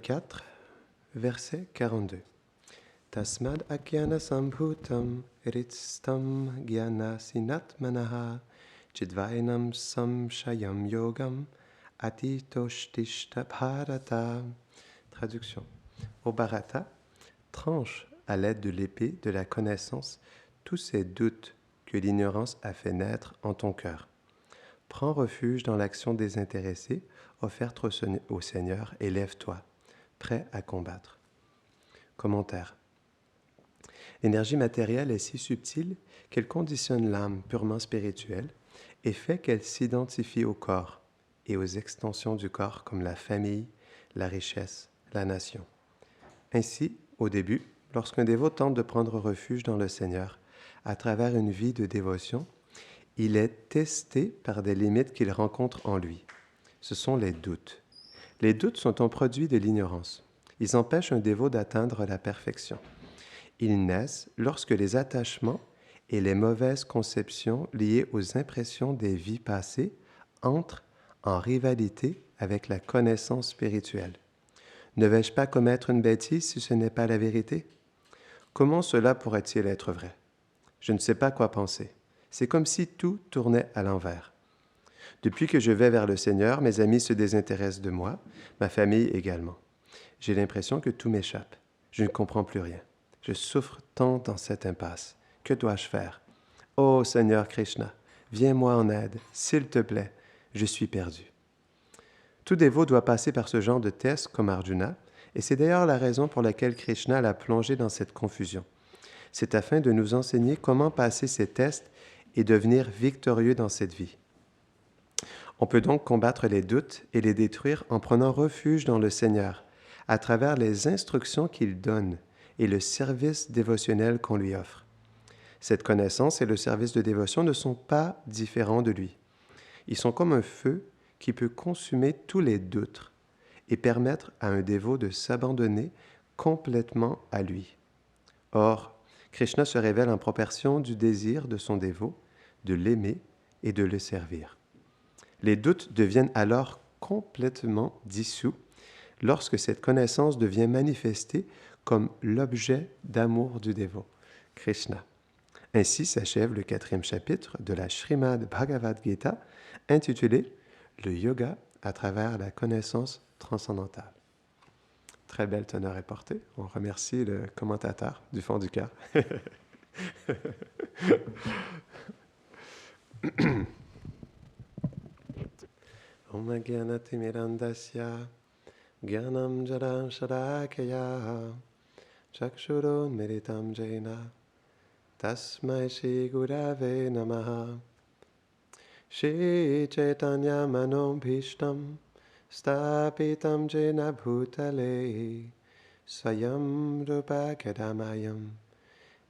4, verset 42. Tasmad agyana sambhutam ritstam gyana sinatmanaha chidvainam samshayam yogam atitoshtishta bharata. Traduction. Au Bharata, tranche à l'aide de l'épée de la connaissance tous ces doutes que l'ignorance a fait naître en ton cœur. Prends refuge dans l'action désintéressée offerte au Seigneur et lève-toi, prêt à combattre. Commentaire. L'énergie matérielle est si subtile qu'elle conditionne l'âme purement spirituelle et fait qu'elle s'identifie au corps et aux extensions du corps comme la famille, la richesse, la nation. Ainsi, au début, lorsqu'un dévot tente de prendre refuge dans le Seigneur à travers une vie de dévotion, il est testé par des limites qu'il rencontre en lui. Ce sont les doutes. Les doutes sont un produit de l'ignorance. Ils empêchent un dévot d'atteindre la perfection. Ils naissent lorsque les attachements et les mauvaises conceptions liées aux impressions des vies passées entrent en rivalité avec la connaissance spirituelle. Ne vais-je pas commettre une bêtise si ce n'est pas la vérité? Comment cela pourrait-il être vrai? Je ne sais pas quoi penser. C'est comme si tout tournait à l'envers. Depuis que je vais vers le Seigneur, mes amis se désintéressent de moi, ma famille également. J'ai l'impression que tout m'échappe. Je ne comprends plus rien. Je souffre tant dans cette impasse. Que dois-je faire? Ô Seigneur Krishna, viens-moi en aide, s'il te plaît, je suis perdu. Tout dévot doit passer par ce genre de test comme Arjuna, et c'est d'ailleurs la raison pour laquelle Krishna l'a plongé dans cette confusion. C'est afin de nous enseigner comment passer ces tests et devenir victorieux dans cette vie. On peut donc combattre les doutes et les détruire en prenant refuge dans le Seigneur, à travers les instructions qu'il donne et le service dévotionnel qu'on lui offre. Cette connaissance et le service de dévotion ne sont pas différents de lui. Ils sont comme un feu qui peut consumer tous les doutes et permettre à un dévot de s'abandonner complètement à lui. Or, Krishna se révèle en proportion du désir de son dévot, de l'aimer et de le servir. Les doutes deviennent alors complètement dissous lorsque cette connaissance devient manifestée comme l'objet d'amour du dévot, Krishna. Ainsi s'achève le 4e chapitre de la Srimad Bhagavad Gita, intitulé « Le yoga à travers la connaissance transcendantale ». Très belle teneur est portée. On remercie le commentateur du fond du cœur. Om Gyanatimirandasya Gyanam Jadam Shadakaya Chakshurun Meritam Jaina Tasmai Shri Gurave Namaha Shri Chaitanya Manom Bhishtam Stapitam Jena Bhutale Swayam Rupa Kadamayam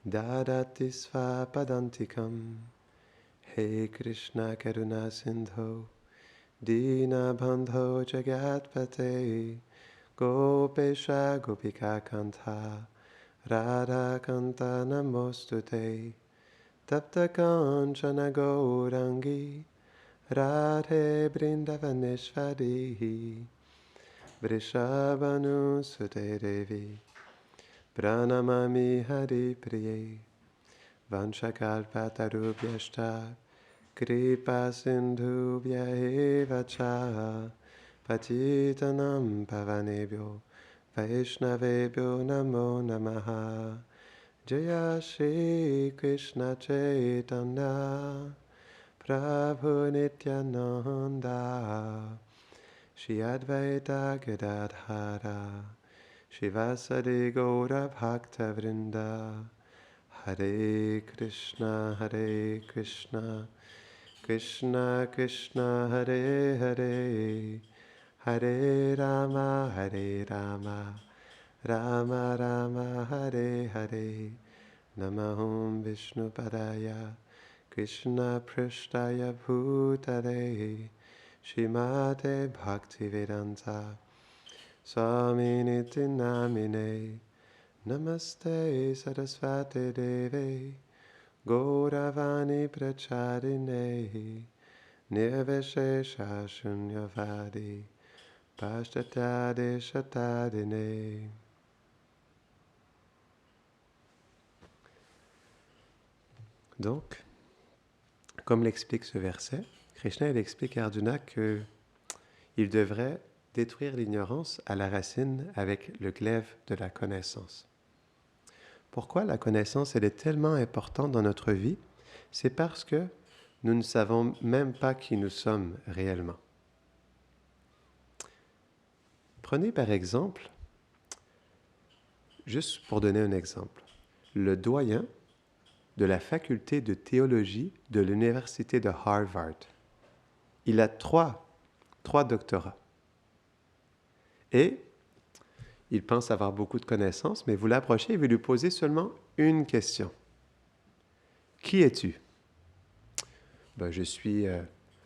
Dadati Svapadantikam He Krishna Karuna Sindho Dina Bandho Jagatpate Gopesha Gopika Kanta Radha Kanta Namostute Tapta Kanchana Gaurangi Radhe Brindavaneshwari Vrishabhanu Sute Devi Pranamami Hari Priye Vanchakalpatarubhyashta Kripa Sindhubhya eva cha Patitanam Pavanebhyo Vaishnavebhyo Namo Namaha Jaya Shri Krishna Chaitanya Prabhu Nityananda Shri Advaita Gadadhara Shivasadi Gaura Bhakta Vrinda Hare Krishna Krishna Krishna Hare Hare Hare Rama Rama Rama Hare Hare Namaham Vishnu Padaya Krishna Prishtaya Bhutale Shrimate Bhaktivedanta Swaminiti Namine Namaste Saraswati Deve Gauravani Pracharine Nirvishesha Shunyavadi Pashtatade shatadene. Donc, comme l'explique ce verset, Krishna il explique à Arjuna qu'il devrait détruire l'ignorance à la racine avec le glaive de la connaissance. Pourquoi la connaissance elle est tellement importante dans notre vie? C'est parce que nous ne savons même pas qui nous sommes réellement. Prenez par exemple, juste pour donner un exemple, le doyen de la faculté de théologie de l'université de Harvard. Il a trois doctorats. Et il pense avoir beaucoup de connaissances, mais vous l'approchez et vous lui posez seulement une question. Qui es-tu? Je suis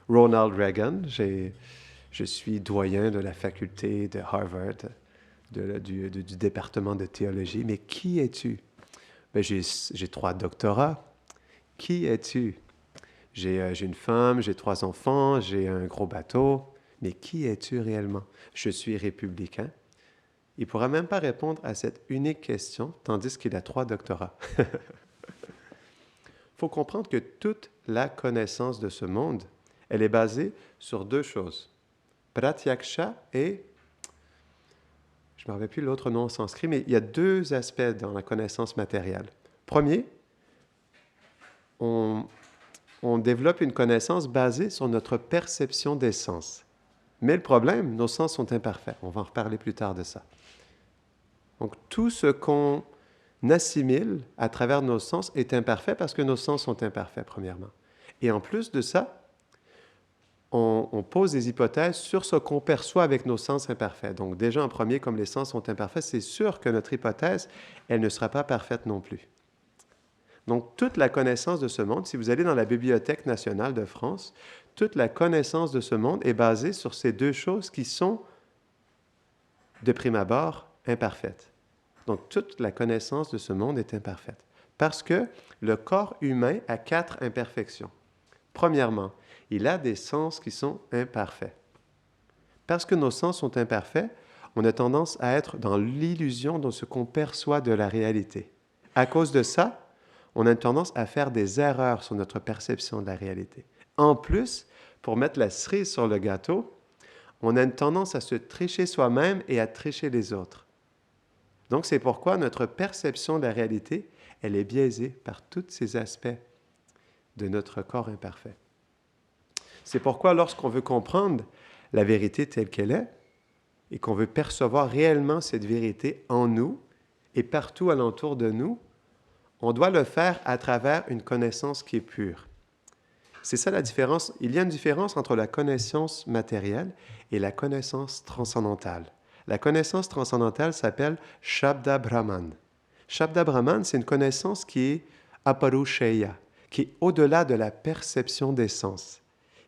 Ronald Reagan, je suis doyen de la faculté de Harvard, du département de théologie, mais qui es-tu? J'ai 3 doctorats. Qui es-tu? J'ai une femme, j'ai 3 enfants, j'ai un gros bateau. Mais qui es-tu réellement? Je suis républicain. Il ne pourra même pas répondre à cette unique question, tandis qu'il a 3 doctorats. Il faut comprendre que toute la connaissance de ce monde, elle est basée sur 2 choses. Pratyaksha et... Je ne me rappelle plus l'autre nom en sanskrit, mais il y a 2 aspects dans la connaissance matérielle. Premier, on développe une connaissance basée sur notre perception des sens. Mais le problème, nos sens sont imparfaits. On va en reparler plus tard de ça. Donc, tout ce qu'on assimile à travers nos sens est imparfait parce que nos sens sont imparfaits, premièrement. Et en plus de ça, on pose des hypothèses sur ce qu'on perçoit avec nos sens imparfaits. Donc déjà en premier, comme les sens sont imparfaits, c'est sûr que notre hypothèse, elle ne sera pas parfaite non plus. Donc toute la connaissance de ce monde, si vous allez dans la Bibliothèque nationale de France, toute la connaissance de ce monde est basée sur ces 2 choses qui sont, de prime abord, imparfaites. Donc toute la connaissance de ce monde est imparfaite. Parce que le corps humain a 4 imperfections. Premièrement, il a des sens qui sont imparfaits. Parce que nos sens sont imparfaits, on a tendance à être dans l'illusion de ce qu'on perçoit de la réalité. À cause de ça, on a une tendance à faire des erreurs sur notre perception de la réalité. En plus, pour mettre la cerise sur le gâteau, on a une tendance à se tricher soi-même et à tricher les autres. Donc, c'est pourquoi notre perception de la réalité, elle est biaisée par tous ces aspects de notre corps imparfait. C'est pourquoi lorsqu'on veut comprendre la vérité telle qu'elle est et qu'on veut percevoir réellement cette vérité en nous et partout alentour de nous, on doit le faire à travers une connaissance qui est pure. C'est ça la différence. Il y a une différence entre la connaissance matérielle et la connaissance transcendantale. La connaissance transcendantale s'appelle Shabda Brahman. Shabda Brahman, c'est une connaissance qui est aparusheya, qui est au-delà de la perception des sens,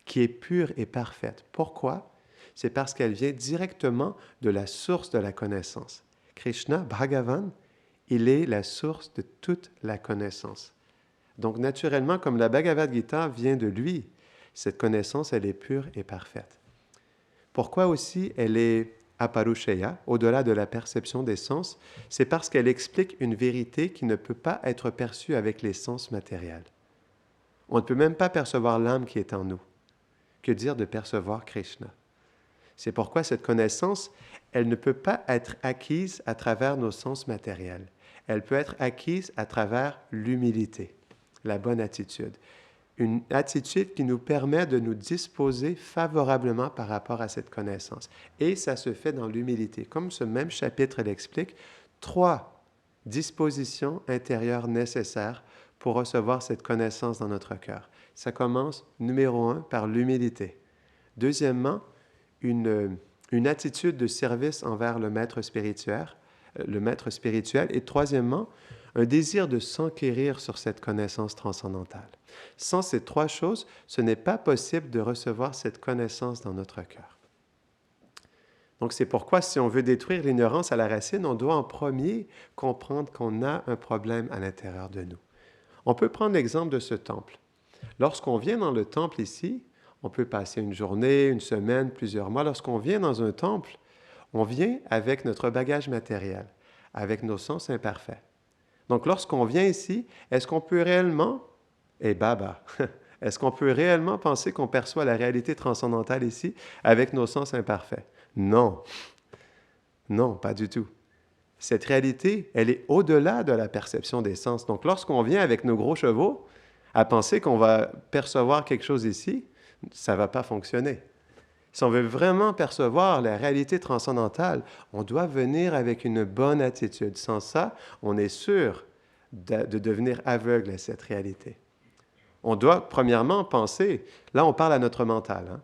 qui est pure et parfaite. Pourquoi? C'est parce qu'elle vient directement de la source de la connaissance. Krishna, Bhagavan, il est la source de toute la connaissance. Donc, naturellement, comme la Bhagavad Gita vient de lui, cette connaissance, elle est pure et parfaite. Pourquoi aussi elle est aparusheya, au-delà de la perception des sens? C'est parce qu'elle explique une vérité qui ne peut pas être perçue avec les sens matériels. On ne peut même pas percevoir l'âme qui est en nous. Que dire de percevoir Krishna? C'est pourquoi cette connaissance, elle ne peut pas être acquise à travers nos sens matériels. Elle peut être acquise à travers l'humilité, la bonne attitude. Une attitude qui nous permet de nous disposer favorablement par rapport à cette connaissance. Et ça se fait dans l'humilité. Comme ce même chapitre l'explique, 3 dispositions intérieures nécessaires pour recevoir cette connaissance dans notre cœur. Ça commence, numéro 1, par l'humilité. Deuxièmement, une attitude de service envers le maître spirituel. Et troisièmement, un désir de s'enquérir sur cette connaissance transcendantale. Sans ces 3 choses, ce n'est pas possible de recevoir cette connaissance dans notre cœur. Donc c'est pourquoi si on veut détruire l'ignorance à la racine, on doit en premier comprendre qu'on a un problème à l'intérieur de nous. On peut prendre l'exemple de ce temple. Lorsqu'on vient dans le temple ici, On peut passer une journée, une semaine, plusieurs mois. Lorsqu'on vient dans un temple, on vient avec notre bagage matériel, avec nos sens imparfaits. Donc, lorsqu'on vient ici, est-ce qu'on peut réellement, est-ce qu'on peut réellement penser qu'on perçoit la réalité transcendantale ici avec nos sens imparfaits? Non. Non, pas du tout. Cette réalité, elle est au-delà de la perception des sens. Donc, lorsqu'on vient avec nos gros chevaux à penser qu'on va percevoir quelque chose ici, ça ne va pas fonctionner. Si on veut vraiment percevoir la réalité transcendantale, on doit venir avec une bonne attitude. Sans ça, on est sûr de devenir aveugle à cette réalité. On doit, premièrement, penser, là on parle à notre mental, hein?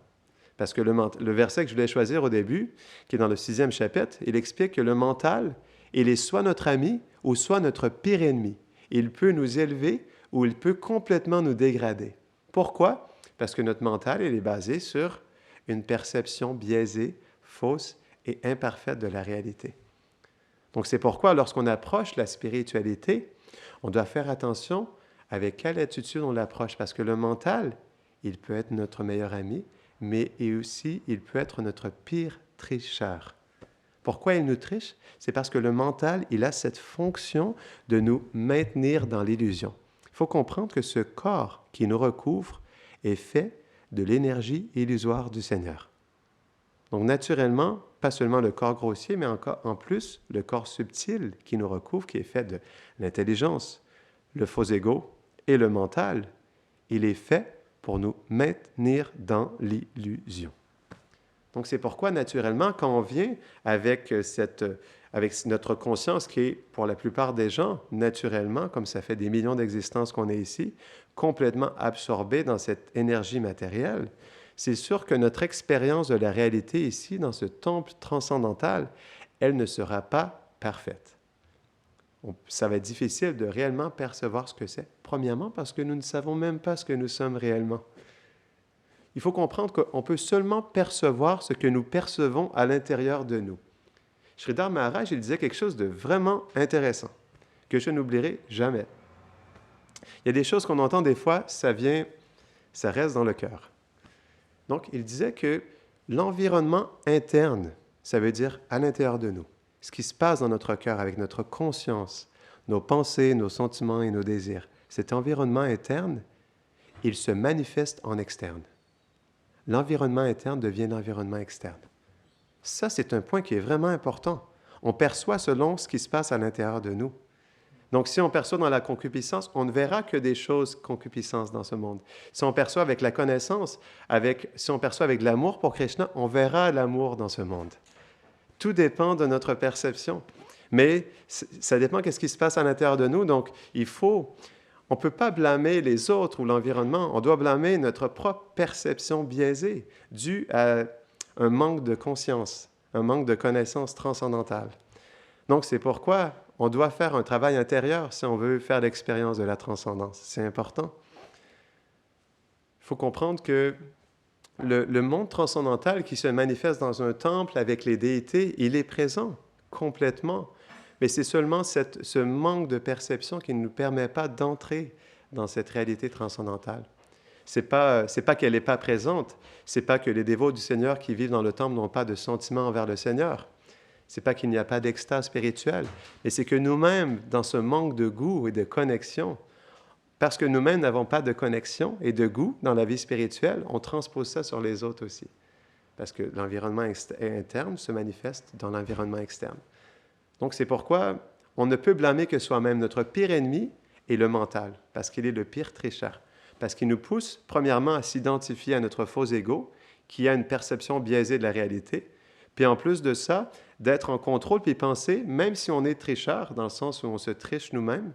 Parce que le verset que je voulais choisir au début, qui est dans le 6e chapitre, il explique que le mental, il est soit notre ami ou soit notre pire ennemi. Il peut nous élever ou il peut complètement nous dégrader. Pourquoi? Parce que notre mental, il est basé sur une perception biaisée, fausse et imparfaite de la réalité. Donc c'est pourquoi lorsqu'on approche la spiritualité, on doit faire attention avec quelle attitude on l'approche, parce que le mental, il peut être notre meilleur ami, mais aussi il peut être notre pire tricheur. Pourquoi il nous triche? C'est parce que le mental, il a cette fonction de nous maintenir dans l'illusion. Il faut comprendre que ce corps qui nous recouvre est fait de l'énergie illusoire du Seigneur. Donc naturellement, pas seulement le corps grossier, mais encore en plus le corps subtil qui nous recouvre, qui est fait de l'intelligence, le faux ego et le mental, il est fait pour nous maintenir dans l'illusion. Donc c'est pourquoi naturellement, quand on vient avec notre conscience qui est, pour la plupart des gens, naturellement, comme ça fait des millions d'existences qu'on est ici, complètement absorbé dans cette énergie matérielle, c'est sûr que notre expérience de la réalité ici, dans ce temple transcendantal, elle ne sera pas parfaite. Ça va être difficile de réellement percevoir ce que c'est. Premièrement, parce que nous ne savons même pas ce que nous sommes réellement. Il faut comprendre qu'on peut seulement percevoir ce que nous percevons à l'intérieur de nous. Sridhar Maharaj, il disait quelque chose de vraiment intéressant, que je n'oublierai jamais. Il y a des choses qu'on entend des fois, ça reste dans le cœur. Donc, il disait que l'environnement interne, ça veut dire à l'intérieur de nous, ce qui se passe dans notre cœur avec notre conscience, nos pensées, nos sentiments et nos désirs, cet environnement interne, il se manifeste en externe. L'environnement interne devient l'environnement externe. Ça, c'est un point qui est vraiment important. On perçoit selon ce qui se passe à l'intérieur de nous. Donc, si on perçoit dans la concupiscence, on ne verra que des choses concupiscence dans ce monde. Si on perçoit avec la connaissance, si on perçoit avec l'amour pour Krishna, on verra l'amour dans ce monde. Tout dépend de notre perception. Mais ça dépend de ce qui se passe à l'intérieur de nous. Donc, on ne peut pas blâmer les autres ou l'environnement. On doit blâmer notre propre perception biaisée due à un manque de conscience, un manque de connaissance transcendantale. Donc, c'est pourquoi on doit faire un travail intérieur si on veut faire l'expérience de la transcendance. C'est important. Il faut comprendre que le monde transcendantal qui se manifeste dans un temple avec les déités, il est présent complètement. Mais c'est seulement ce manque de perception qui ne nous permet pas d'entrer dans cette réalité transcendantale. C'est pas qu'elle n'est pas présente, c'est pas que les dévots du Seigneur qui vivent dans le temple n'ont pas de sentiment envers le Seigneur. C'est pas qu'il n'y a pas d'extase spirituelle, mais c'est que nous-mêmes, dans ce manque de goût et de connexion, parce que nous-mêmes n'avons pas de connexion et de goût dans la vie spirituelle, on transpose ça sur les autres aussi. Parce que l'environnement interne se manifeste dans l'environnement externe. Donc, c'est pourquoi on ne peut blâmer que soi-même. Notre pire ennemi est le mental, parce qu'il est le pire tricheur. Parce qu'il nous pousse, premièrement, à s'identifier à notre faux ego, qui a une perception biaisée de la réalité. Puis en plus de ça, d'être en contrôle, puis penser, même si on est tricheur, dans le sens où on se triche nous-mêmes,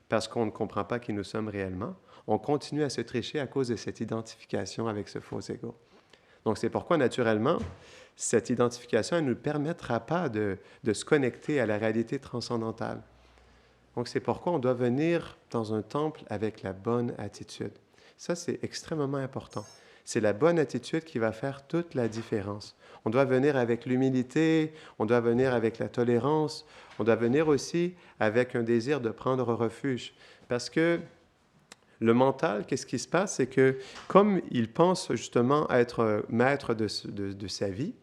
parce qu'on ne comprend pas qui nous sommes réellement, on continue à se tricher à cause de cette identification avec ce faux ego. Donc, c'est pourquoi, naturellement, cette identification ne nous permettra pas de se connecter à la réalité transcendantale. Donc, c'est pourquoi on doit venir dans un temple avec la bonne attitude. Ça, c'est extrêmement important. C'est la bonne attitude qui va faire toute la différence. On doit venir avec l'humilité, on doit venir avec la tolérance, on doit venir aussi avec un désir de prendre refuge. Parce que Le mental, qu'est-ce qui se passe? C'est que comme il pense justement être maître de sa vie,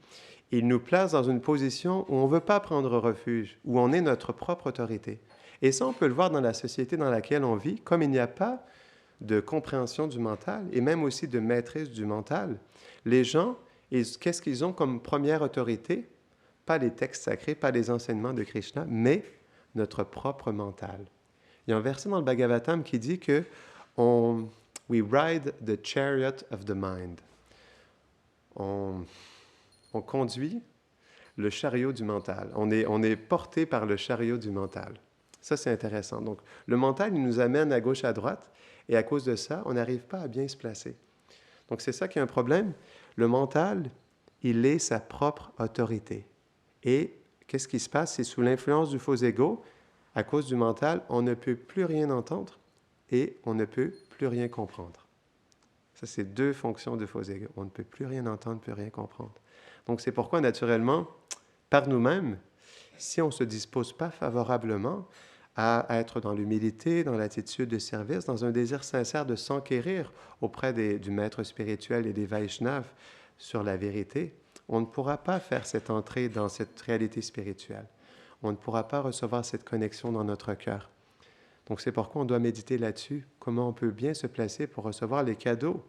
il nous place dans une position où on ne veut pas prendre refuge, où on est notre propre autorité. Et ça, on peut le voir dans la société dans laquelle on vit, comme il n'y a pas de compréhension du mental et même aussi de maîtrise du mental. Les gens, qu'est-ce qu'ils ont comme première autorité? Pas les textes sacrés, pas les enseignements de Krishna, mais notre propre mental. Il y a un verset dans le Bhagavatam qui dit que we ride the chariot of the mind. On conduit le chariot du mental. On est porté par le chariot du mental. Ça, c'est intéressant. Donc, le mental, il nous amène à gauche, à droite, et à cause de ça, on n'arrive pas à bien se placer. Donc, c'est ça qui est un problème. Le mental, il est sa propre autorité. Et qu'est-ce qui se passe? C'est sous l'influence du faux ego, à cause du mental, on ne peut plus rien entendre et on ne peut plus rien comprendre. Ça, c'est deux fonctions du faux ego. On ne peut plus rien entendre, plus rien comprendre. Donc, c'est pourquoi, naturellement, par nous-mêmes, si on ne se dispose pas favorablement à être dans l'humilité, dans l'attitude de service, dans un désir sincère de s'enquérir auprès du maître spirituel et des Vaishnavas sur la vérité, on ne pourra pas faire cette entrée dans cette réalité spirituelle. On ne pourra pas recevoir cette connexion dans notre cœur. Donc, c'est pourquoi on doit méditer là-dessus, comment on peut bien se placer pour recevoir les cadeaux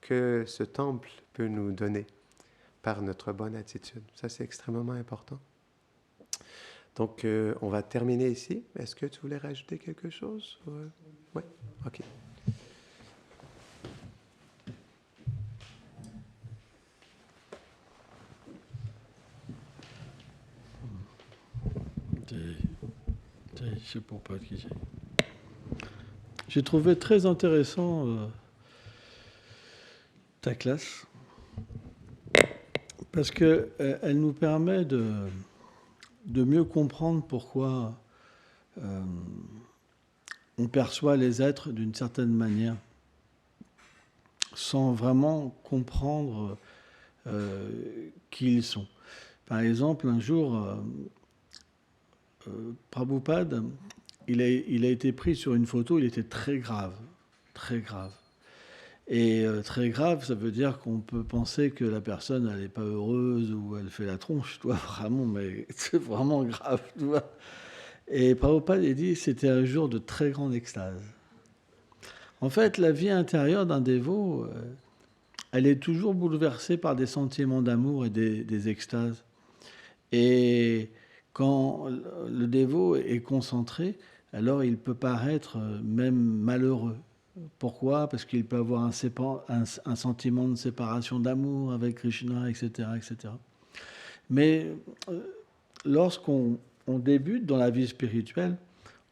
que ce temple peut nous donner par notre bonne attitude. Ça, c'est extrêmement important. Donc, on va terminer ici. Est-ce que tu voulais rajouter quelque chose? Oui? OK. Je sais pas qui c'est. J'ai trouvé très intéressant ta classe parce qu'elle nous permet de mieux comprendre pourquoi on perçoit les êtres d'une certaine manière sans vraiment comprendre qui ils sont. Par exemple, un jour, Prabhupada, il a été pris sur une photo, il était très grave, très grave. Et très grave, ça veut dire qu'on peut penser que la personne, elle n'est pas heureuse ou elle fait la tronche, tu vois, vraiment, mais c'est vraiment grave, tu vois. Et Prabhupada a dit que c'était un jour de très grande extase. En fait, la vie intérieure d'un dévot, elle est toujours bouleversée par des sentiments d'amour et des extases. Et quand le dévot est concentré, alors il peut paraître même malheureux. Pourquoi? Parce qu'il peut avoir un sentiment de séparation d'amour avec Krishna, etc., etc. Mais lorsqu'on débute dans la vie spirituelle,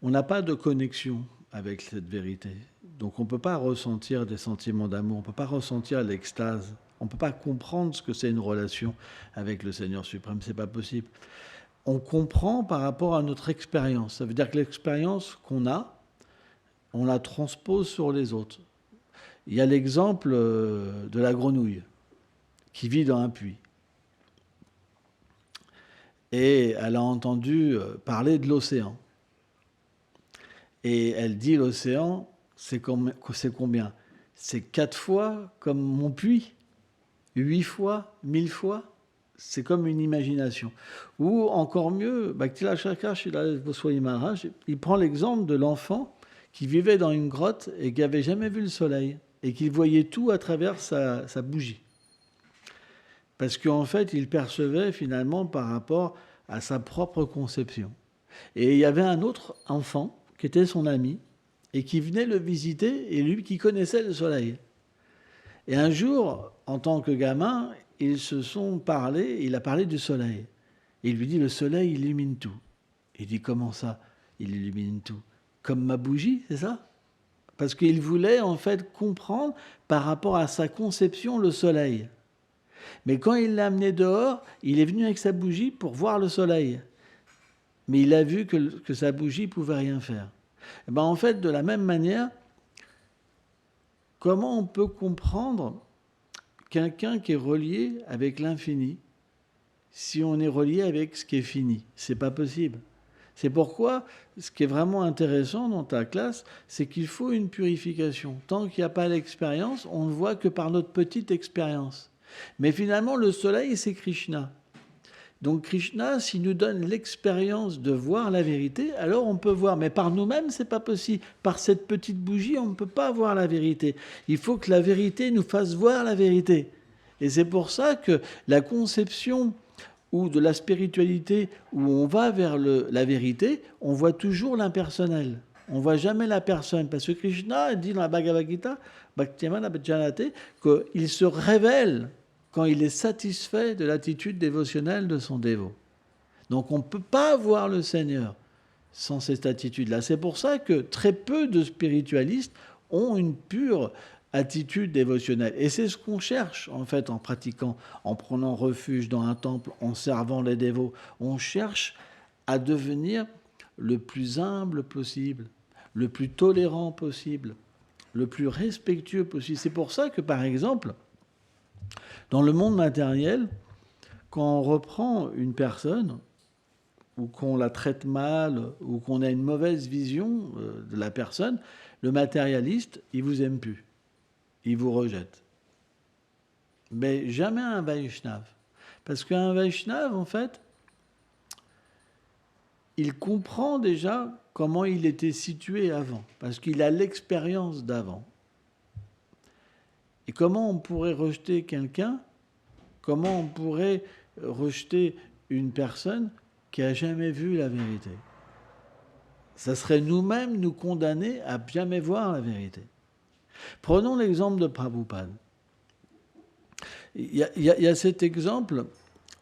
on n'a pas de connexion avec cette vérité. Donc on ne peut pas ressentir des sentiments d'amour, on ne peut pas ressentir l'extase, on ne peut pas comprendre ce que c'est une relation avec le Seigneur suprême, ce n'est pas possible. On comprend par rapport à notre expérience. Ça veut dire que l'expérience qu'on a, on la transpose sur les autres. Il y a l'exemple de la grenouille qui vit dans un puits. Et elle a entendu parler de l'océan. Et elle dit l'océan, c'est combien? C'est 4 fois comme mon puits, 8 fois, 1000 fois. C'est comme une imagination. Ou encore mieux, Bhakti Chakra Srila Goswami Maharaj, il prend l'exemple de l'enfant qui vivait dans une grotte et qui n'avait jamais vu le soleil et qui voyait tout à travers sa bougie. Parce qu'en fait, il percevait finalement par rapport à sa propre conception. Et il y avait un autre enfant qui était son ami et qui venait le visiter et lui qui connaissait le soleil. Et un jour, en tant que gamin, ils se sont parlé, il a parlé du soleil. Et il lui dit, le soleil illumine tout. Il dit, comment ça, il illumine tout? Comme ma bougie, c'est ça? Parce qu'il voulait en fait comprendre par rapport à sa conception le soleil. Mais quand il l'a amené dehors, il est venu avec sa bougie pour voir le soleil. Mais il a vu que sa bougie ne pouvait rien faire. Et ben en fait, de la même manière, comment on peut comprendre quelqu'un qui est relié avec l'infini si on est relié avec ce qui est fini? C'est pas possible. C'est pourquoi, ce qui est vraiment intéressant dans ta classe, c'est qu'il faut une purification. Tant qu'il n'y a pas l'expérience, on ne voit que par notre petite expérience. Mais finalement, le soleil, c'est Krishna. Donc Krishna, s'il nous donne l'expérience de voir la vérité, alors on peut voir. Mais par nous-mêmes, c'est pas possible. Par cette petite bougie, on ne peut pas voir la vérité. Il faut que la vérité nous fasse voir la vérité. Et c'est pour ça que la conception ou de la spiritualité où on va vers la vérité, on voit toujours l'impersonnel. On ne voit jamais la personne. Parce que Krishna dit dans la Bhagavad Gita, Bhaktivinoda Bhajanate, qu'il se révèle quand il est satisfait de l'attitude dévotionnelle de son dévot. Donc on ne peut pas voir le Seigneur sans cette attitude-là. C'est pour ça que très peu de spiritualistes ont une pure attitude dévotionnelle. Et c'est ce qu'on cherche, en fait, en pratiquant, en prenant refuge dans un temple, en servant les dévots. On cherche à devenir le plus humble possible, le plus tolérant possible, le plus respectueux possible. C'est pour ça que, par exemple, dans le monde matériel, quand on reprend une personne, ou qu'on la traite mal, ou qu'on a une mauvaise vision de la personne, le matérialiste, il vous aime plus. Il vous rejette. Mais jamais un Vaishnav. Parce qu'un Vaishnav, en fait, il comprend déjà comment il était situé avant. Parce qu'il a l'expérience d'avant. Et comment on pourrait rejeter quelqu'un? Comment on pourrait rejeter une personne qui n'a jamais vu la vérité? Ça serait nous-mêmes nous condamner à jamais voir la vérité. Prenons l'exemple de Prabhupada. Il y a cet exemple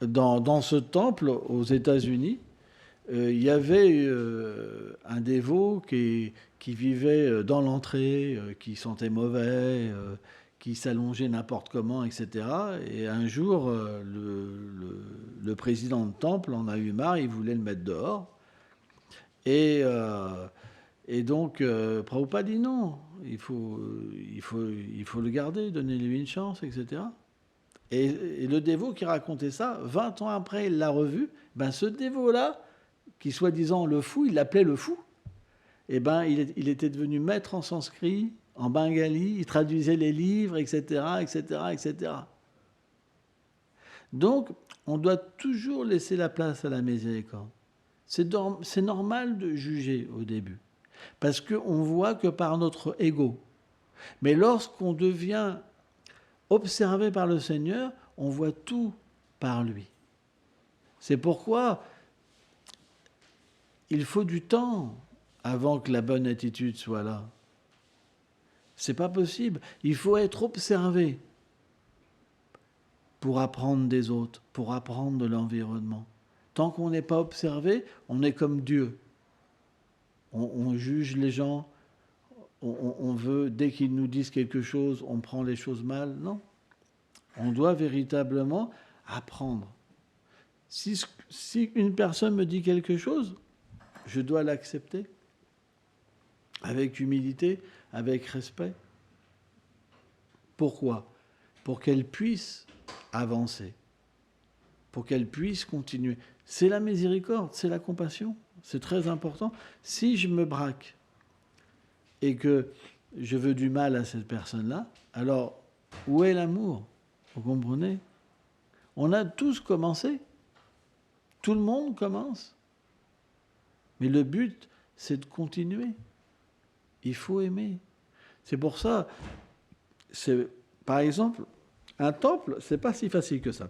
dans ce temple aux États-Unis. Il y avait un dévot qui vivait dans l'entrée, qui sentait mauvais, qui s'allongeait n'importe comment, etc. Et un jour, le président de temple en a eu marre, il voulait le mettre dehors. Et donc, Prabhupada dit non, il faut le garder, donner-lui une chance, etc. Et le dévot qui racontait ça, 20 ans après, il l'a revu. Ben, ce dévot-là, qui soi-disant le fou, il l'appelait le fou. Et ben, il était devenu maître en sanskrit, en bengali, il traduisait les livres, etc., etc., etc. Donc, on doit toujours laisser la place à la miséricorde. C'est normal de juger au début, parce qu'on voit que par notre ego. Mais lorsqu'on devient observé par le Seigneur, on voit tout par lui. C'est pourquoi il faut du temps avant que la bonne attitude soit là. C'est pas possible. Il faut être observé pour apprendre des autres, pour apprendre de l'environnement. Tant qu'on n'est pas observé, on est comme Dieu. On juge les gens, on veut, dès qu'ils nous disent quelque chose, on prend les choses mal. Non. On doit véritablement apprendre. Si une personne me dit quelque chose, je dois l'accepter avec humilité, avec respect. Pourquoi? Pour qu'elle puisse avancer, pour qu'elle puisse continuer. C'est la miséricorde, c'est la compassion, c'est très important. Si je me braque et que je veux du mal à cette personne-là, alors où est l'amour? Vous comprenez? On a tous commencé. Tout le monde commence. Mais le but, c'est de continuer. Il faut aimer. C'est pour ça, par exemple, un temple, c'est pas si facile que ça.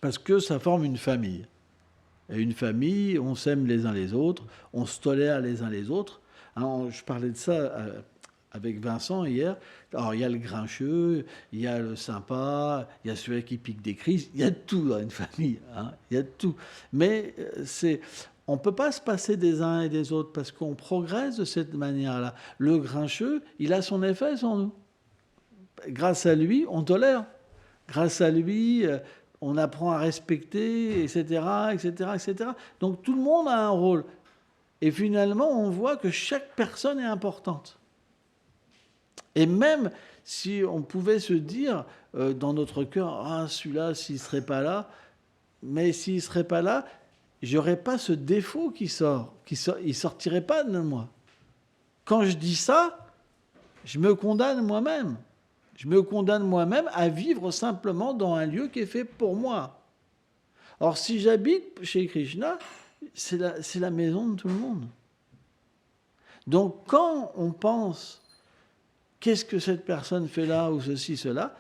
Parce que ça forme une famille. Et une famille, on s'aime les uns les autres, on se tolère les uns les autres. Alors, je parlais de ça avec Vincent hier. Alors, il y a le grincheux, il y a le sympa, il y a celui qui pique des crises. Il y a de tout dans une famille. Hein, il y a de tout. Mais on ne peut pas se passer des uns et des autres parce qu'on progresse de cette manière-là. Le grincheux, il a son effet sur nous. Grâce à lui, on tolère. Grâce à lui, on apprend à respecter, etc., etc., etc. Donc tout le monde a un rôle. Et finalement, on voit que chaque personne est importante. Et même si on pouvait se dire dans notre cœur, ah, celui-là, s'il ne serait pas là, mais s'il ne serait pas là, j'aurais pas ce défaut qui sort. Il sortirait pas de moi. Quand je dis ça, je me condamne moi-même. Je me condamne moi-même à vivre simplement dans un lieu qui est fait pour moi. Or, si j'habite chez Krishna, c'est la maison de tout le monde. Donc, quand on pense qu'est-ce que cette personne fait là ou ceci, cela,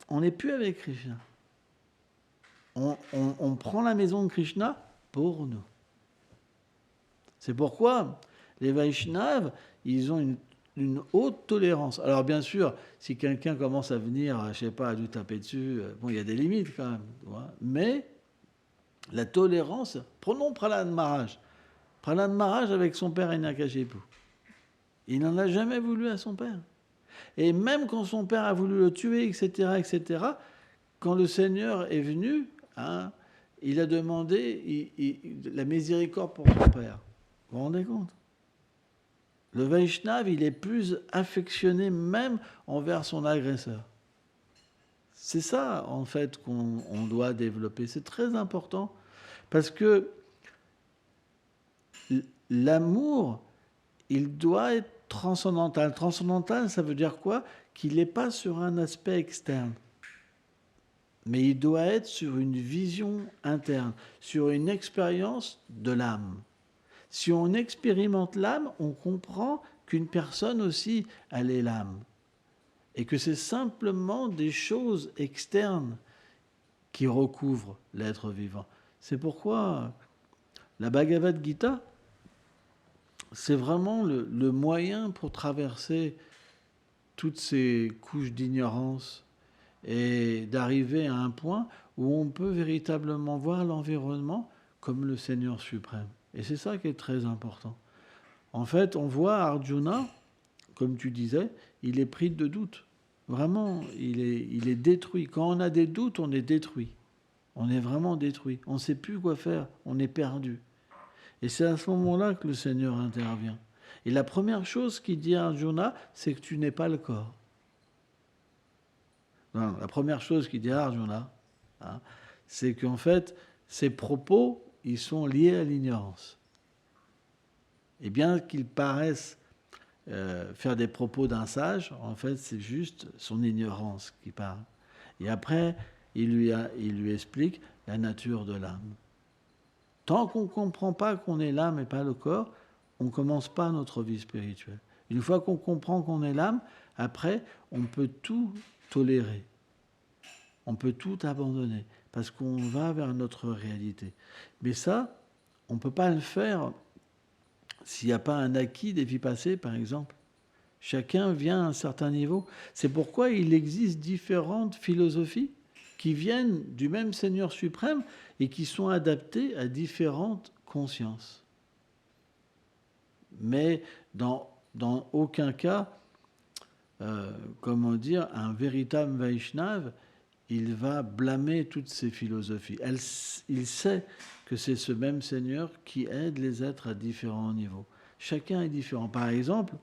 on n'est plus avec Krishna. On prend la maison de Krishna pour nous. C'est pourquoi les Vaishnavas, ils ont une haute tolérance. Alors bien sûr, si quelqu'un commence à venir, je sais pas, à nous taper dessus, bon, il y a des limites quand même. Tu vois. Mais la tolérance, prenons Prahlad Maharaj. Prahlad Maharaj avec son père Hiranyakashipu. Il n'en a jamais voulu à son père. Et même quand son père a voulu le tuer, etc., quand le Seigneur est venu, hein, il a demandé la miséricorde pour son père. Vous vous rendez compte ? Le Vaishnav, il est plus affectionné même envers son agresseur. C'est ça, en fait, qu'on doit développer. C'est très important parce que l'amour, il doit être transcendantal. Transcendantal, ça veut dire quoi ? Qu'il n'est pas sur un aspect externe, mais il doit être sur une vision interne, sur une expérience de l'âme. Si on expérimente l'âme, on comprend qu'une personne aussi, elle est l'âme. Et que c'est simplement des choses externes qui recouvrent l'être vivant. C'est pourquoi la Bhagavad Gita, c'est vraiment le moyen pour traverser toutes ces couches d'ignorance et d'arriver à un point où on peut véritablement voir l'environnement comme le Seigneur suprême. Et c'est ça qui est très important. En fait, on voit Arjuna, comme tu disais, il est pris de doute. Vraiment, il est détruit. Quand on a des doutes, on est détruit. On est vraiment détruit. On ne sait plus quoi faire. On est perdu. Et c'est à ce moment-là que le Seigneur intervient. Et la première chose qu'il dit à Arjuna, c'est que tu n'es pas le corps. Non, la première chose qu'il dit à Arjuna, hein, c'est qu'en fait, ses propos, ils sont liés à l'ignorance. Et bien qu'ils paraissent faire des propos d'un sage, en fait, c'est juste son ignorance qui parle. Et après, il lui explique la nature de l'âme. Tant qu'on ne comprend pas qu'on est l'âme et pas le corps, on ne commence pas notre vie spirituelle. Une fois qu'on comprend qu'on est l'âme, après, on peut tout tolérer. On peut tout abandonner parce qu'on va vers notre réalité. Mais ça, on ne peut pas le faire s'il n'y a pas un acquis des vies passées, par exemple. Chacun vient à un certain niveau. C'est pourquoi il existe différentes philosophies qui viennent du même Seigneur suprême et qui sont adaptées à différentes consciences. Mais dans aucun cas, comment dire, un véritable Vaishnava, il va blâmer toutes ces philosophies. Il sait que c'est ce même Seigneur qui aide les êtres à différents niveaux. Chacun est différent. Par exemple,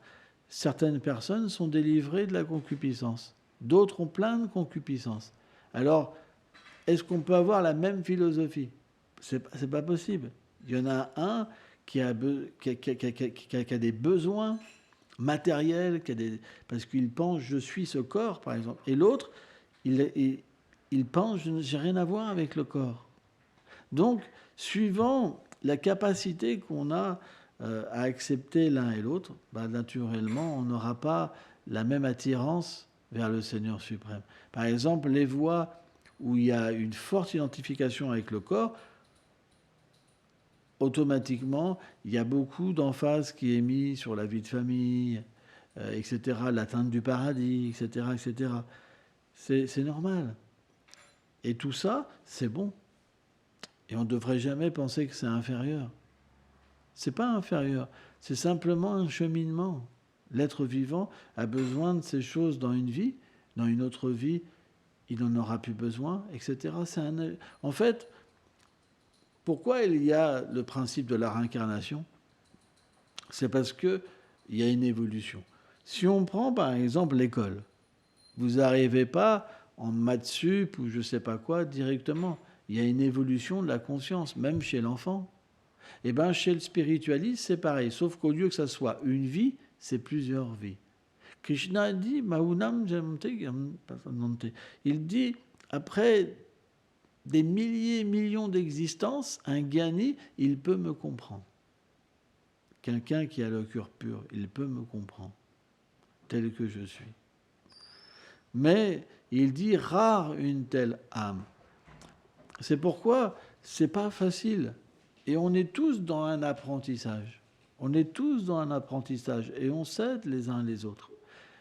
certaines personnes sont délivrées de la concupiscence. D'autres ont plein de concupiscence. Alors, est-ce qu'on peut avoir la même philosophie ? C'est pas possible. Il y en a un qui a des besoins matériels, parce qu'il pense « je suis ce corps », par exemple. Et l'autre, il pense « je n'ai rien à voir avec le corps ». Donc, suivant la capacité qu'on a à accepter l'un et l'autre, naturellement, on n'aura pas la même attirance vers le Seigneur suprême. Par exemple, les voies où il y a une forte identification avec le corps, automatiquement, il y a beaucoup d'emphase qui est mise sur la vie de famille, etc., l'atteinte du paradis, etc., etc. C'est normal. Et tout ça, c'est bon. Et on ne devrait jamais penser que c'est inférieur. C'est pas inférieur, c'est simplement un cheminement. L'être vivant a besoin de ces choses dans une vie, dans une autre vie, il n'en aura plus besoin, etc. En fait, pourquoi il y a le principe de la réincarnation ? C'est parce qu'il y a une évolution. Si on prend par exemple l'école, vous n'arrivez pas en maths sup ou je ne sais pas quoi directement. il y a une évolution de la conscience, même chez l'enfant. Et bien, chez le spiritualiste, c'est pareil, sauf qu'au lieu que ça soit une vie, c'est plusieurs vies. Krishna dit, Mahunam Jamte, il dit, après des milliers, millions d'existences, un Gyani, il peut me comprendre. Quelqu'un qui a le cœur pur, il peut me comprendre, tel que je suis. Mais il dit, rare une telle âme. C'est pourquoi c'est pas facile. Et on est tous dans un apprentissage. On est tous dans un apprentissage et on s'aide les uns les autres.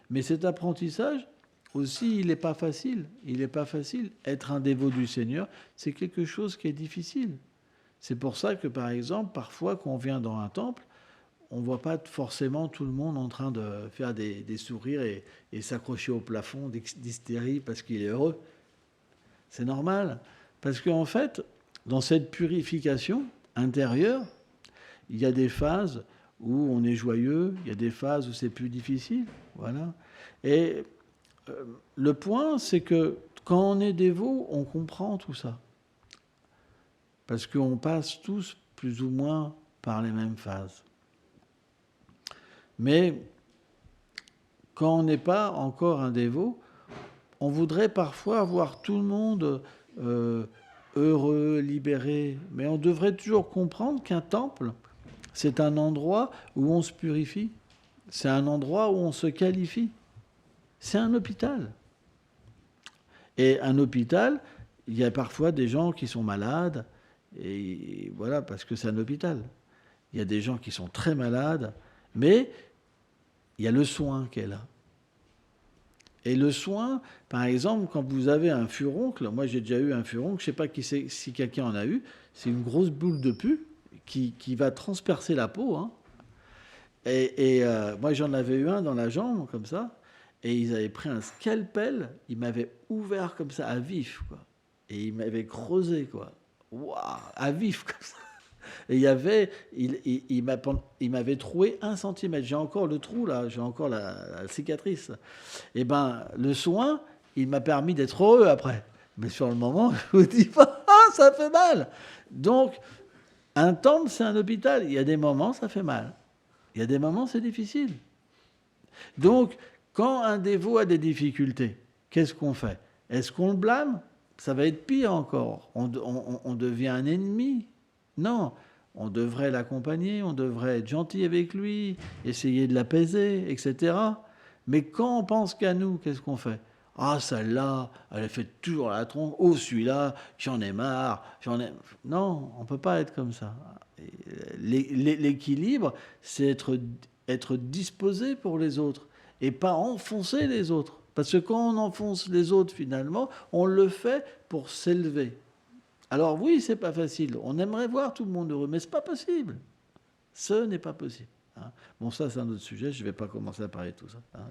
Mais cet apprentissage, aussi, il n'est pas facile. Il n'est pas facile. Être un dévot du Seigneur, c'est quelque chose qui est difficile. C'est pour ça que, par exemple, parfois, quand on vient dans un temple, on ne voit pas forcément tout le monde en train de faire des sourires et s'accrocher au plafond d'hystérie parce qu'il est heureux. C'est normal. Parce qu'en fait, dans cette purification intérieure, il y a des phases où on est joyeux, il y a des phases où c'est plus difficile. Voilà. Et le point, c'est que quand on est dévot, on comprend tout ça. Parce qu'on passe tous plus ou moins par les mêmes phases. Mais quand on n'est pas encore un dévot, on voudrait parfois voir tout le monde heureux, libéré. Mais on devrait toujours comprendre qu'un temple, c'est un endroit où on se purifie. C'est un endroit où on se qualifie. C'est un hôpital. Et un hôpital, il y a parfois des gens qui sont malades. Et voilà, parce que c'est un hôpital. Il y a des gens qui sont très malades, mais il y a le soin qui est là. Et le soin, par exemple, quand vous avez un furoncle, moi j'ai déjà eu un furoncle, je ne sais pas si quelqu'un en a eu, c'est une grosse boule de pus qui va transpercer la peau. Hein. Et moi j'en avais eu un dans la jambe, comme ça, et ils avaient pris un scalpel, ils m'avaient ouvert comme ça, à vif, quoi. Et ils m'avaient creusé, quoi. Waouh, à vif, comme ça. Et il m'avait troué 1 centimètre. J'ai encore le trou, là, j'ai encore la cicatrice. Et ben, le soin, il m'a permis d'être heureux après. Mais sur le moment, je vous dis pas, ça fait mal. Donc, un temple, c'est un hôpital. Il y a des moments, ça fait mal. Il y a des moments, c'est difficile. Donc, quand un dévot a des difficultés, qu'est-ce qu'on fait? Est-ce qu'on le blâme? Ça va être pire encore. On devient un ennemi. Non, on devrait l'accompagner, on devrait être gentil avec lui, essayer de l'apaiser, etc. Mais quand on pense qu'à nous, qu'est-ce qu'on fait? Ah, celle-là, elle fait toujours la tronche. Oh, celui-là, j'en ai marre. Non, on ne peut pas être comme ça. L'équilibre, c'est être disposé pour les autres et pas enfoncer les autres. Parce que quand on enfonce les autres, finalement, on le fait pour s'élever. Alors oui, c'est pas facile. On aimerait voir tout le monde heureux, mais c'est pas possible. Ce n'est pas possible. Hein. Bon, ça, c'est un autre sujet. Je ne vais pas commencer à parler de tout ça. Hein.